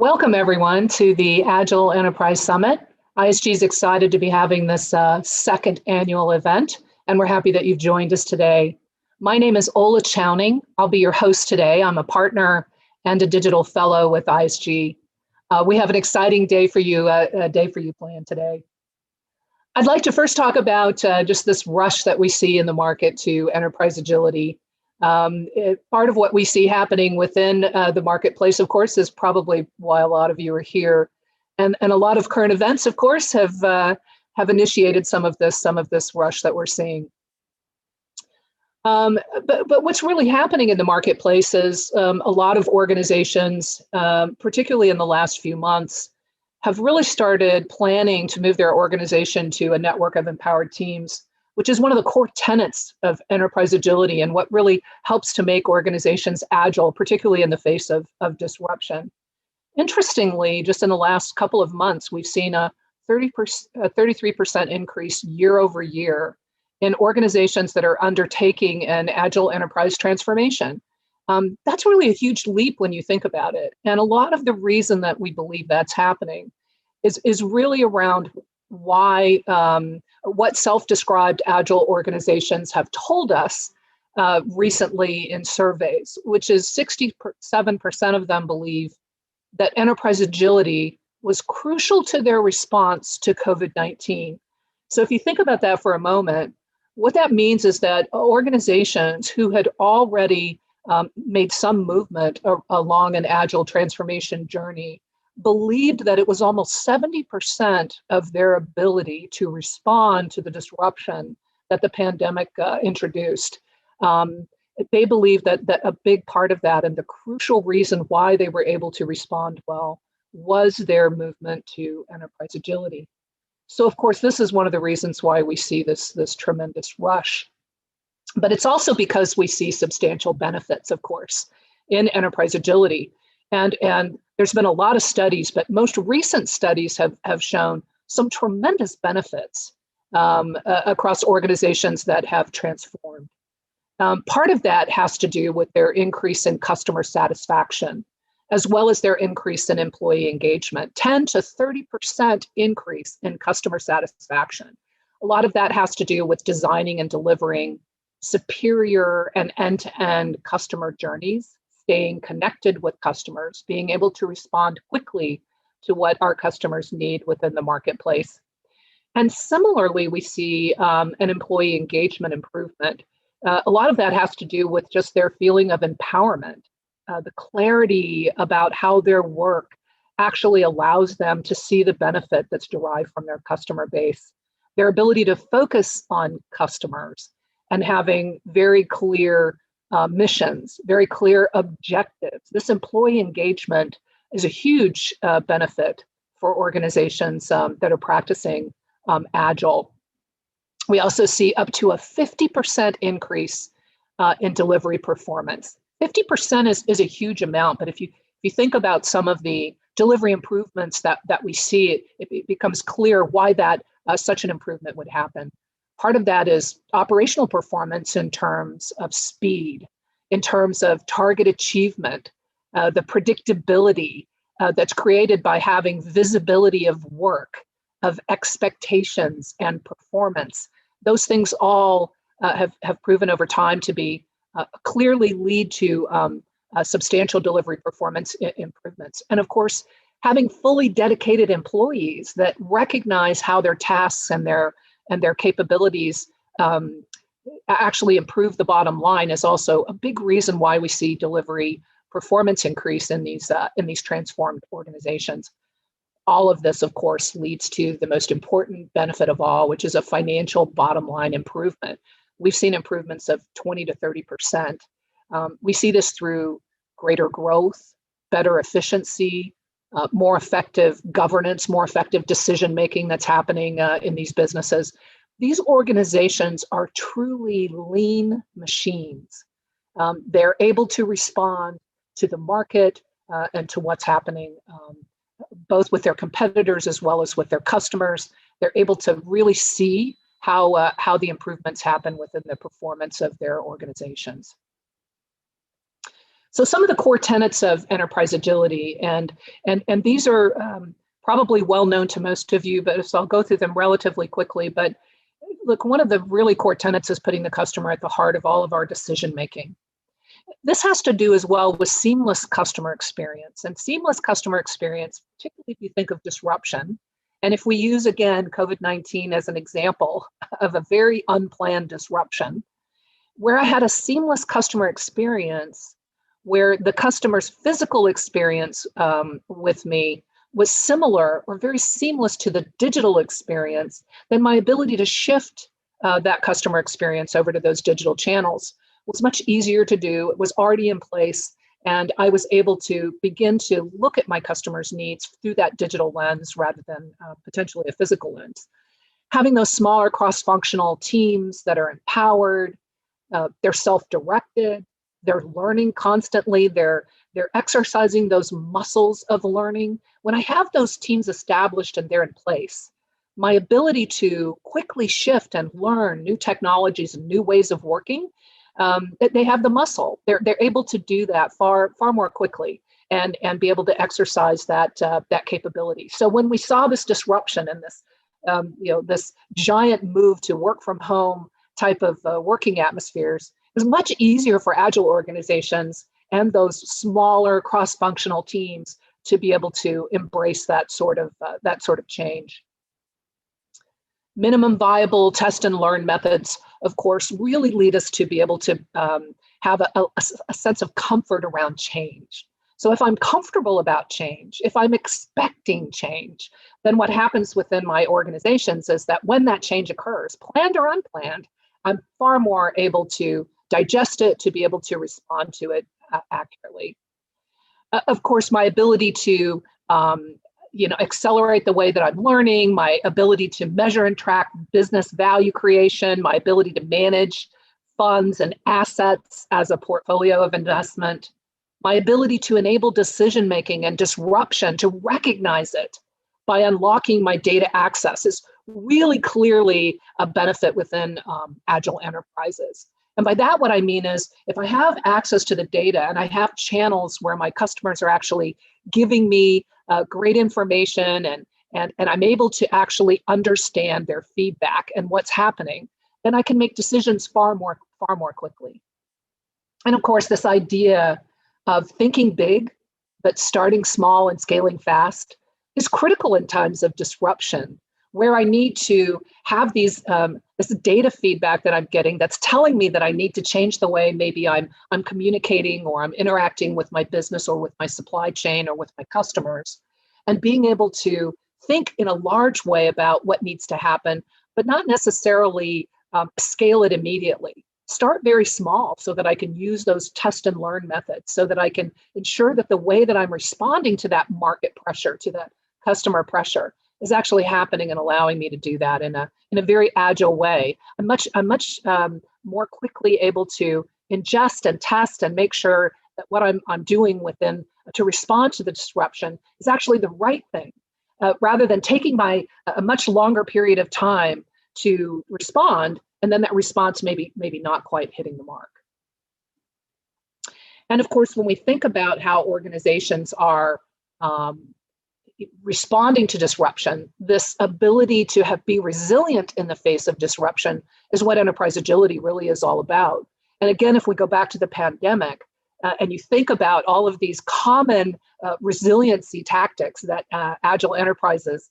Welcome everyone to the Agile Enterprise Summit. ISG is excited to be having this second annual event, and we're happy that you've joined us today. My name is Ola Chowning. I'll be your host today. I'm a partner and a digital fellow with ISG. We have an exciting day for you, planned today. I'd like to first talk about just this rush that we see in the market to enterprise agility. Part of what we see happening within the marketplace, of course, is probably why a lot of you are here, and a lot of current events, of course, have initiated some of this rush that we're seeing. But what's really happening in the marketplace is a lot of organizations, particularly in the last few months, have really started planning to move their organization to a network of empowered teams, which is one of the core tenets of enterprise agility and what really helps to make organizations agile, particularly in the face of disruption. Interestingly, just in the last couple of months, we've seen a 33% increase year over year in organizations that are undertaking an agile enterprise transformation. That's really a huge leap when you think about it. And a lot of the reason that we believe that's happening is really around why what self-described agile organizations have told us recently in surveys, which is 67% of them believe that enterprise agility was crucial to their response to COVID-19. So if you think about that for a moment, what that means is that organizations who had already made some movement along an agile transformation journey believed that it was almost 70% of their ability to respond to the disruption that the pandemic introduced. They believe that a big part of that and the crucial reason why they were able to respond well was their movement to enterprise agility. So of course, this is one of the reasons why we see this tremendous rush. But it's also because we see substantial benefits, of course, in enterprise agility. And there's been a lot of studies, but most recent studies have shown some tremendous benefits across organizations that have transformed. Part of that has to do with their increase in customer satisfaction, as well as their increase in employee engagement, 10 to 30% increase in customer satisfaction. A lot of that has to do with designing and delivering superior and end-to-end customer journeys, staying connected with customers, being able to respond quickly to what our customers need within the marketplace. And similarly, we see an employee engagement improvement. A lot of that has to do with just their feeling of empowerment, the clarity about how their work actually allows them to see the benefit that's derived from their customer base, their ability to focus on customers and having very clear missions, very clear objectives. This employee engagement is a huge benefit for organizations that are practicing Agile. We also see up to a 50% increase in delivery performance. 50% is a huge amount, but if you think about some of the delivery improvements that we see, it becomes clear why that such an improvement would happen. Part of that is operational performance in terms of speed, in terms of target achievement, the predictability that's created by having visibility of work, of expectations and performance. Those things all have proven over time to be clearly lead to substantial delivery performance improvements. And of course, having fully dedicated employees that recognize how their tasks and their capabilities actually improve the bottom line is also a big reason why we see delivery performance increase in these transformed organizations. All of this, of course, leads to the most important benefit of all, which is a financial bottom line improvement. We've seen improvements of 20 to 30%. We see this through greater growth, better efficiency, more effective governance, more effective decision-making that's happening in these businesses. These organizations are truly lean machines. They're able to respond to the market and to what's happening, both with their competitors as well as with their customers. They're able to really see how the improvements happen within the performance of their organizations. So some of the core tenets of enterprise agility, and these are probably well known to most of you, but so I'll go through them relatively quickly. But look, one of the really core tenets is putting the customer at the heart of all of our decision making. This has to do as well with seamless customer experience, and seamless customer experience, particularly if you think of disruption. And if we use, again, COVID-19 as an example of a very unplanned disruption, where I had a seamless customer experience, where the customer's physical experience with me was similar or very seamless to the digital experience, then my ability to shift that customer experience over to those digital channels was much easier to do. It was already in place, and I was able to begin to look at my customers' needs through that digital lens rather than potentially a physical lens. Having those smaller cross-functional teams that are empowered, they're self-directed, they're learning constantly, they're exercising those muscles of learning. When I have those teams established and they're in place, my ability to quickly shift and learn new technologies and new ways of working, they have the muscle. They're able to do that far more quickly and be able to exercise that capability. So when we saw this disruption and this this giant move to work from home type of working atmospheres, it was much easier for agile organizations and those smaller cross-functional teams to be able to embrace that sort of change. Minimum viable test and learn methods, of course, really lead us to be able to have a sense of comfort around change. So if I'm comfortable about change, if I'm expecting change, then what happens within my organizations is that when that change occurs, planned or unplanned, I'm far more able to digest it, to be able to respond to it accurately. Of course, my ability to accelerate the way that I'm learning, my ability to measure and track business value creation, my ability to manage funds and assets as a portfolio of investment, my ability to enable decision-making and disruption, to recognize it by unlocking my data access is really clearly a benefit within agile enterprises. And by that, what I mean is if I have access to the data and I have channels where my customers are actually giving me great information and I'm able to actually understand their feedback and what's happening, then I can make decisions far more quickly. And of course, this idea of thinking big, but starting small and scaling fast is critical in times of disruption, where I need to have this data feedback that I'm getting that's telling me that I need to change the way maybe I'm communicating or I'm interacting with my business or with my supply chain or with my customers, and being able to think in a large way about what needs to happen, but not necessarily scale it immediately. Start very small so that I can use those test and learn methods, so that I can ensure that the way that I'm responding to that market pressure, to that customer pressure, is actually happening and allowing me to do that in a very agile way. I'm much more quickly able to ingest and test and make sure that what I'm doing to respond to the disruption is actually the right thing, rather than taking a much longer period of time to respond, and then that response maybe not quite hitting the mark. And of course, when we think about how organizations are responding to disruption, this ability to be resilient in the face of disruption is what enterprise agility really is all about. And again, if we go back to the pandemic and you think about all of these common resiliency tactics that agile enterprises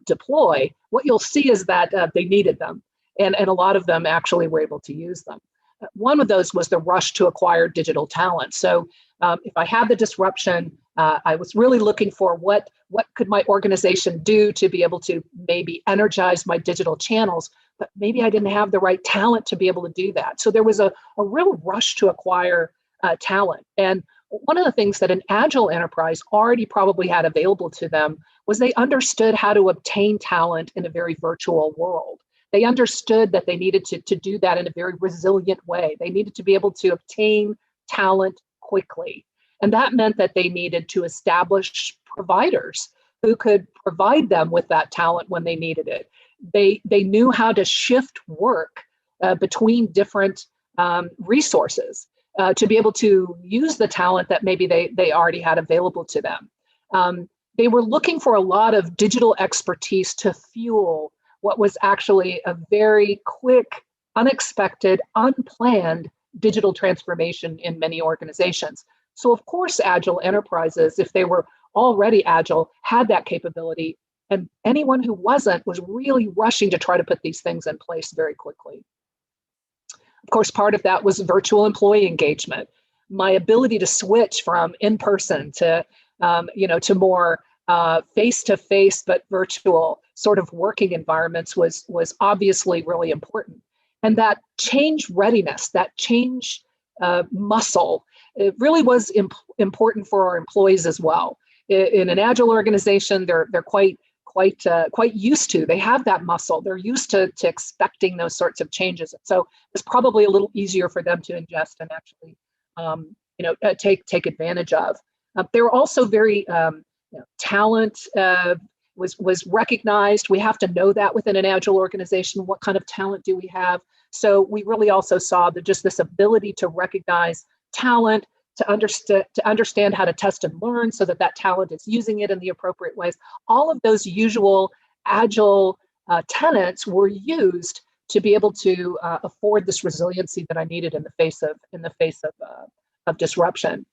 deploy, what you'll see is that they needed them. And a lot of them actually were able to use them. One of those was the rush to acquire digital talent. So if I had the disruption, I was really looking for what could my organization do to be able to maybe energize my digital channels, but maybe I didn't have the right talent to be able to do that. So there was a real rush to acquire talent. And one of the things that an agile enterprise already probably had available to them was they understood how to obtain talent in a very virtual world. They understood that they needed to do that in a very resilient way. They needed to be able to obtain talent quickly. And that meant that they needed to establish providers who could provide them with that talent when they needed it. They knew how to shift work between different resources. to be able to use the talent that maybe they already had available to them. They were looking for a lot of digital expertise to fuel what was actually a very quick, unexpected, unplanned digital transformation in many organizations. So of course, Agile enterprises, if they were already Agile, had that capability. And anyone who wasn't was really rushing to try to put these things in place very quickly. Of course, part of that was virtual employee engagement. My ability to switch from in-person to, to more face-to-face but virtual sort of working environments was obviously really important. And that change readiness, that change muscle, it really was important for our employees as well. In an Agile organization, they're quite used to. They have that muscle. They're used to expecting those sorts of changes. So it's probably a little easier for them to ingest and actually, take advantage of. They were also very talent was recognized. We have to know that within an Agile organization. What kind of talent do we have? So we really also saw that just this ability to recognize talent, to understand how to test and learn so that talent is using it in the appropriate ways. All of those usual Agile tenets were used to be able to afford this resiliency that I needed in the face of disruption.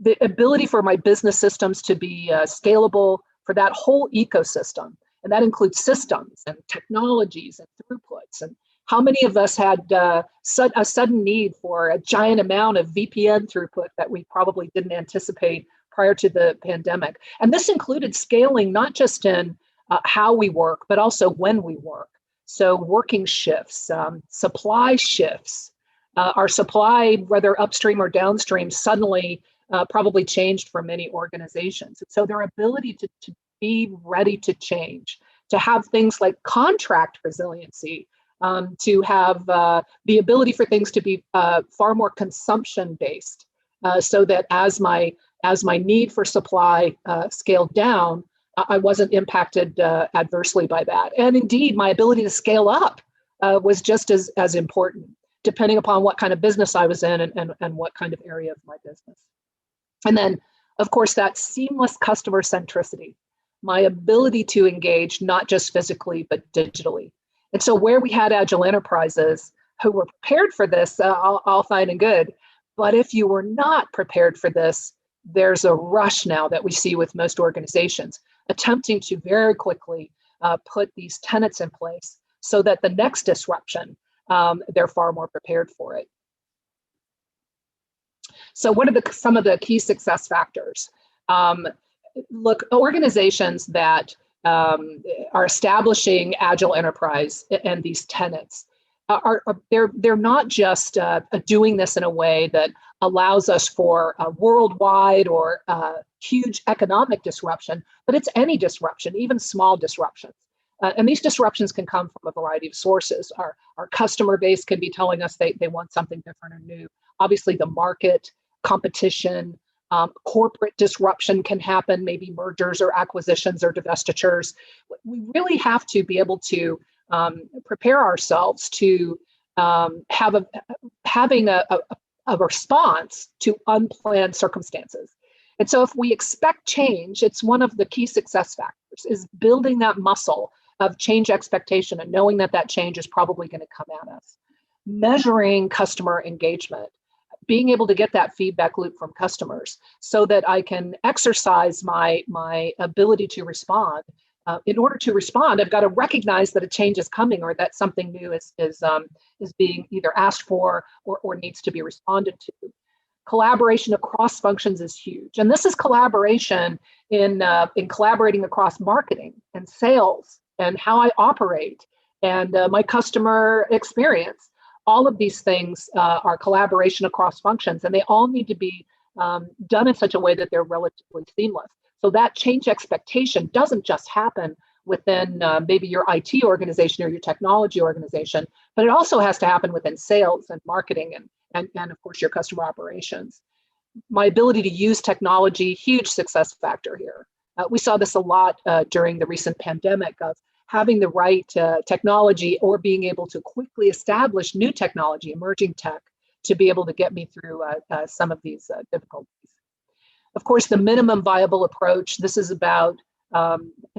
The ability for my business systems to be scalable for that whole ecosystem, and that includes systems and technologies and throughputs. And how many of us had a sudden need for a giant amount of VPN throughput that we probably didn't anticipate prior to the pandemic? And this included scaling not just in how we work, but also when we work. So working shifts, supply shifts, our supply, whether upstream or downstream, suddenly probably changed for many organizations. So their ability to be ready to change, to have things like contract resiliency, to have the ability for things to be far more consumption-based, so that as my need for supply scaled down, I wasn't impacted adversely by that. And indeed, my ability to scale up was just as important, depending upon what kind of business I was in and what kind of area of my business. And then, of course, that seamless customer centricity, my ability to engage not just physically, but digitally. And so where we had Agile enterprises who were prepared for this, all fine and good. But if you were not prepared for this, there's a rush now that we see with most organizations attempting to very quickly put these tenets in place so that the next disruption, they're far more prepared for it. So what are some of the key success factors? Look, organizations that are establishing Agile enterprise and these tenets they're not just doing this in a way that allows us for a worldwide or huge economic disruption, but it's any disruption, even small disruptions. And these disruptions can come from a variety of sources. Our customer base can be telling us they want something different or new. Obviously, the market, competition, corporate disruption can happen, maybe mergers or acquisitions or divestitures. We really have to be able to prepare ourselves to having a response to unplanned circumstances. And so if we expect change, it's one of the key success factors, is building that muscle of change expectation and knowing that change is probably going to come at us. Measuring customer engagement, being able to get that feedback loop from customers so that I can exercise my ability to respond. In order to respond, I've got to recognize that a change is coming or that something new is being either asked for or needs to be responded to. Collaboration across functions is huge. And this is collaboration in collaborating across marketing and sales and how I operate and my customer experience. All of these things are collaboration across functions, and they all need to be done in such a way that they're relatively seamless. So that change expectation doesn't just happen within maybe your IT organization or your technology organization, but it also has to happen within sales and marketing and of course your customer operations. My ability to use technology, huge success factor here. We saw this a lot during the recent pandemic of having the right technology or being able to quickly establish new technology, emerging tech, to be able to get me through some of these difficulties. Of course, the minimum viable approach, this is about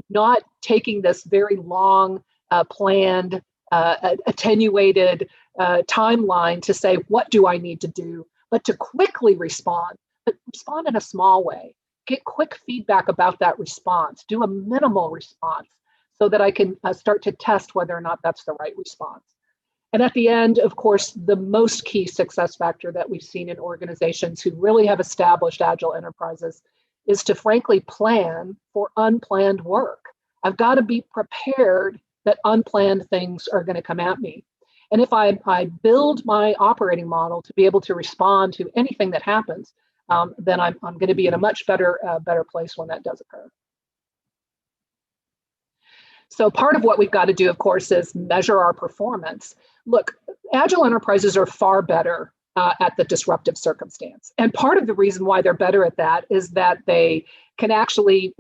not taking this very long, planned, attenuated timeline to say, what do I need to do, but to quickly respond, but respond in a small way. Get quick feedback about that response. Do a minimal response so that I can start to test whether or not that's the right response. And at the end, of course, the most key success factor that we've seen in organizations who really have established agile enterprises is to frankly plan for unplanned work. I've got to be prepared that unplanned things are going to come at me. And if I build my operating model to be able to respond to anything that happens, then I'm going to be in a much better place when that does occur. So part of what we've got to do, of course, is measure our performance. Look, agile enterprises are far better at the disruptive circumstance. And part of the reason why they're better at that is that they can actually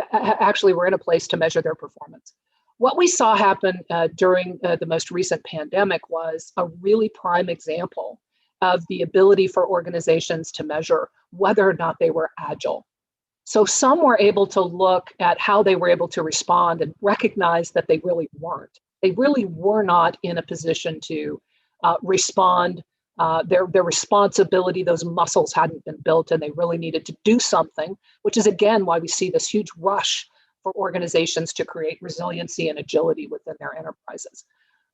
we're in a place to measure their performance. What we saw happen during the most recent pandemic was a really prime example of the ability for organizations to measure whether or not they were agile. So some were able to look at how they were able to respond and recognize that they really weren't. They really were not in a position to respond. Their responsibility, those muscles hadn't been built, and they really needed to do something, which is again why we see this huge rush for organizations to create resiliency and agility within their enterprises.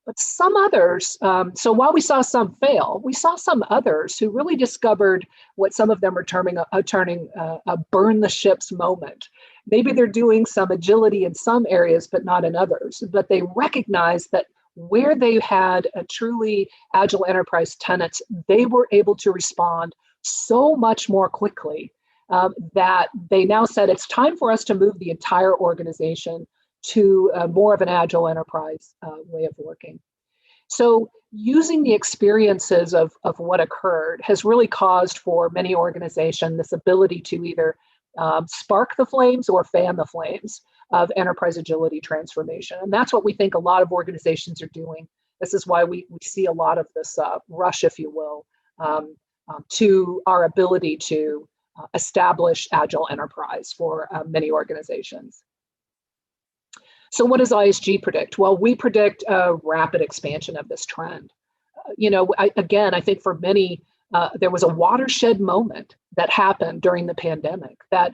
But some others, so while we saw some fail, we saw some others who really discovered what some of them are terming a burn the ships moment. Maybe they're doing some agility in some areas, but not in others. But they recognize that where they had a truly agile enterprise tenets, they were able to respond so much more quickly that they now said it's time for us to move the entire organization to more of an agile enterprise way of working. So using the experiences of what occurred has really caused for many organizations this ability to either spark the flames or fan the flames of enterprise agility transformation. And that's what we think a lot of organizations are doing. This is why we see a lot of this rush, if you will, to our ability to establish agile enterprise for many organizations. So what does ISG predict? Well, we predict a rapid expansion of this trend. I think for many, there was a watershed moment that happened during the pandemic that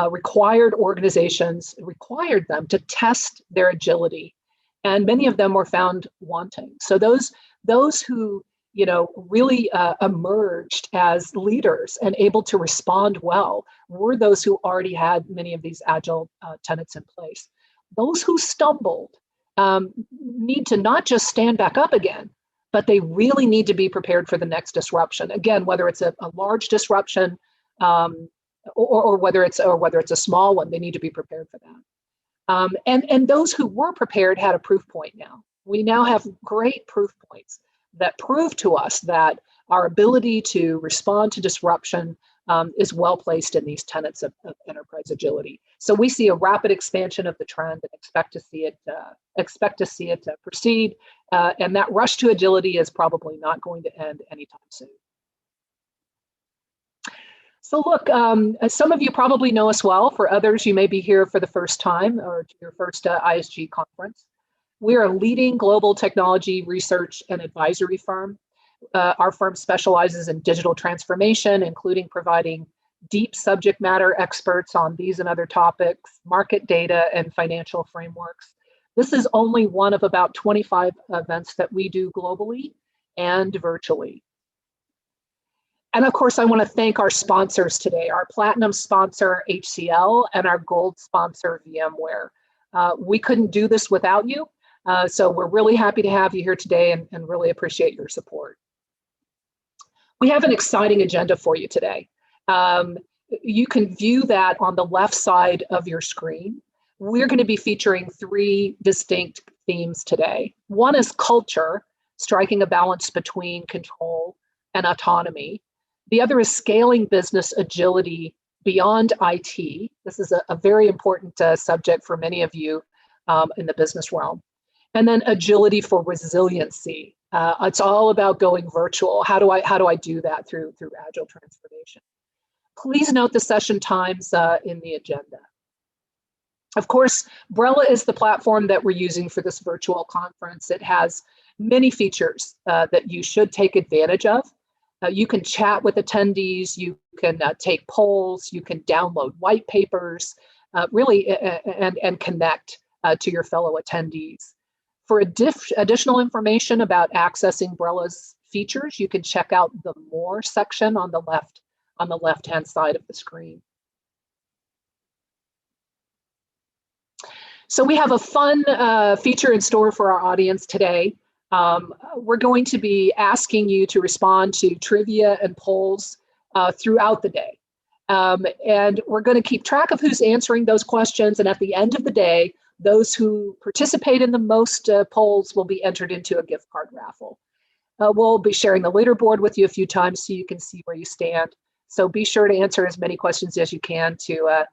required them to test their agility. And many of them were found wanting. So those who really emerged as leaders and able to respond well were those who already had many of these agile tenets in place. Those who stumbled need to not just stand back up again, but they really need to be prepared for the next disruption. Again, whether it's a large disruption or whether it's a small one, they need to be prepared for that. And those who were prepared had a proof point now. We now have great proof points that prove to us that our ability to respond to disruption is well placed in these tenets of enterprise agility. So we see a rapid expansion of the trend and expect to see it proceed. And that rush to agility is probably not going to end anytime soon. So look, some of you probably know us well. For others, you may be here for the first time or to your first ISG conference. We are a leading global technology research and advisory firm. Our firm specializes in digital transformation, including providing deep subject matter experts on these and other topics, market data, and financial frameworks. This is only one of about 25 events that we do globally and virtually. And of course, I want to thank our sponsors today, our platinum sponsor, HCL, and our gold sponsor, VMware. We couldn't do this without you. So we're really happy to have you here today and really appreciate your support. We have an exciting agenda for you today. You can view that on the left side of your screen. We're going to be featuring 3 distinct themes today. One is culture, striking a balance between control and autonomy. The other is scaling business agility beyond IT. This is a very important subject for many of you in the business realm. And then agility for resiliency. It's all about going virtual. How do I do that through agile transformation? Please note the session times in the agenda. Of course, Brella is the platform that we're using for this virtual conference. It has many features that you should take advantage of. You can chat with attendees, you can take polls, you can download white papers, really, and connect to your fellow attendees. For additional information about accessing Brella's features, you can check out the More section on the left-hand side of the screen. So we have a fun feature in store for our audience today. We're going to be asking you to respond to trivia and polls throughout the day. And we're going to keep track of who's answering those questions. And at the end of the day, those who participate in the most polls will be entered into a gift card raffle. We'll be sharing the leaderboard with you a few times so you can see where you stand. So be sure to answer as many questions as you can to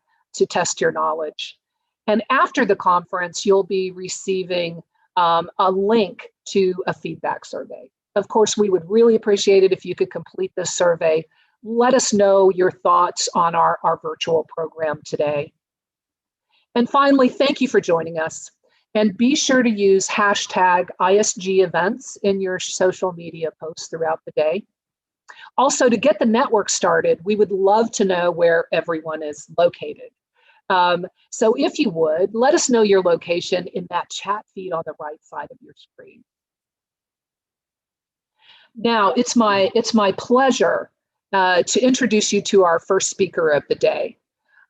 test your knowledge. And after the conference, you'll be receiving a link to a feedback survey. Of course, we would really appreciate it if you could complete this survey. Let us know your thoughts on our virtual program today. And finally, thank you for joining us. And be sure to use hashtag ISG events in your social media posts throughout the day. Also, to get the network started, we would love to know where everyone is located. So if you would, let us know your location in that chat feed on the right side of your screen. Now, it's my pleasure to introduce you to our first speaker of the day.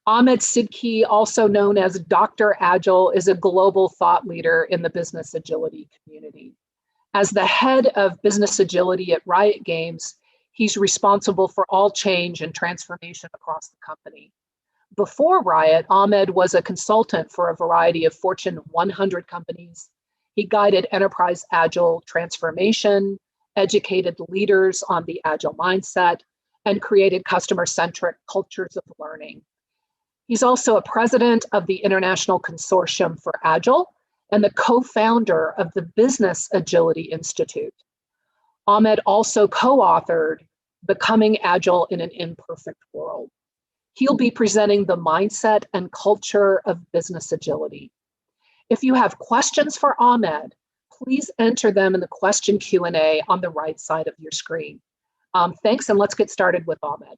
Ahmed Sidki, also known as Dr. Agile, is a global thought leader in the business agility community. As the head of business agility at Riot Games, he's responsible for all change and transformation across the company. Before Riot, Ahmed was a consultant for a variety of Fortune 100 companies. He guided enterprise agile transformation, educated leaders on the agile mindset, and created customer-centric cultures of learning. He's also a president of the International Consortium for Agile and the co-founder of the Business Agility Institute. Ahmed also co-authored Becoming Agile in an Imperfect World. He'll be presenting the mindset and culture of business agility. If you have questions for Ahmed, please enter them in the question Q&A on the right side of your screen. Thanks, and let's get started with Ahmed.